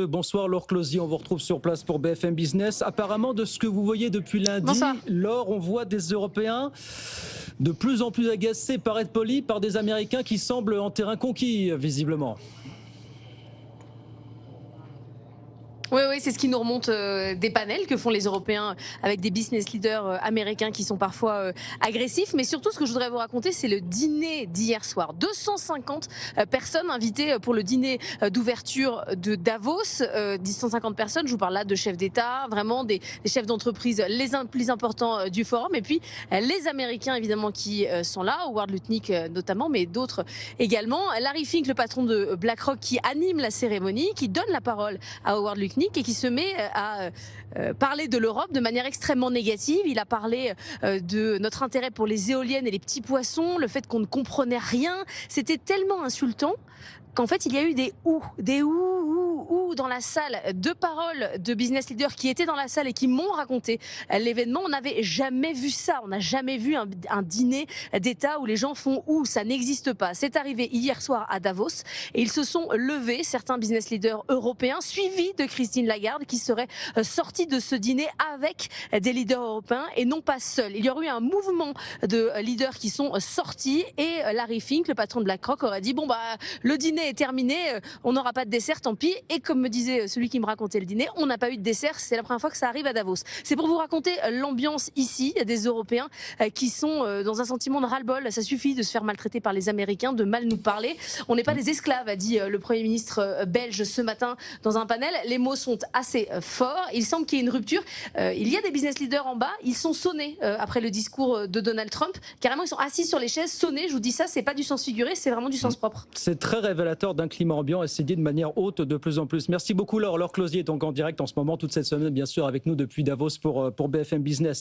Bonsoir Laure Closier, on vous retrouve sur place pour BFM Business. Apparemment, de ce que vous voyez depuis lundi, Bonsoir. Laure, on voit des Européens de plus en plus agacés, par être poli, par des Américains qui semblent en terrain conquis, visiblement. Oui, c'est ce qui nous remonte des panels que font les Européens avec des business leaders américains qui sont parfois agressifs. Mais surtout, ce que je voudrais vous raconter, c'est le dîner d'hier soir. 250 personnes invitées pour le dîner d'ouverture de Davos. 150 personnes, je vous parle là de chefs d'État, vraiment des chefs d'entreprise les plus importants du forum. Et puis, les Américains, évidemment, qui sont là, Howard Lutnick notamment, mais d'autres également. Larry Fink, le patron de BlackRock, qui anime la cérémonie, qui donne la parole à Howard Lutnick et qui se met à parler de l'Europe de manière extrêmement négative. Il a parlé de notre intérêt pour les éoliennes et les petits poissons, le fait qu'on ne comprenait rien. C'était tellement insultant qu'en fait, il y a eu des ou dans la salle, deux paroles de business leaders qui étaient dans la salle et qui m'ont raconté l'événement. On n'avait jamais vu ça. On n'a jamais vu un dîner d'État où les gens font ou. Ça n'existe pas. C'est arrivé hier soir à Davos et ils se sont levés, certains business leaders européens, suivis de Christine Lagarde, qui serait sortie de ce dîner avec des leaders européens et non pas seuls. Il y aurait eu un mouvement de leaders qui sont sortis et Larry Fink, le patron de BlackRock, aurait dit le dîner est terminé, on n'aura pas de dessert, tant pis. Et comme me disait celui qui me racontait le dîner, on n'a pas eu de dessert, c'est la première fois que ça arrive à Davos. C'est pour vous raconter l'ambiance ici, des Européens qui sont dans un sentiment de ras-le-bol. Ça suffit de se faire maltraiter par les Américains, de mal nous parler. On n'est pas des esclaves, a dit le Premier ministre belge ce matin dans un panel. Les mots sont assez forts. Il semble qu'il y ait une rupture. Il y a des business leaders en bas, ils sont sonnés après le discours de Donald Trump. Carrément, ils sont assis sur les chaises, sonnés. Je vous dis ça, c'est pas du sens figuré, c'est vraiment du sens propre. C'est très révélateur d'un climat ambiant et c'est dit de manière haute de plus en plus. Merci beaucoup Laure. Laure Closier est donc en direct en ce moment, toute cette semaine bien sûr avec nous depuis Davos pour BFM Business.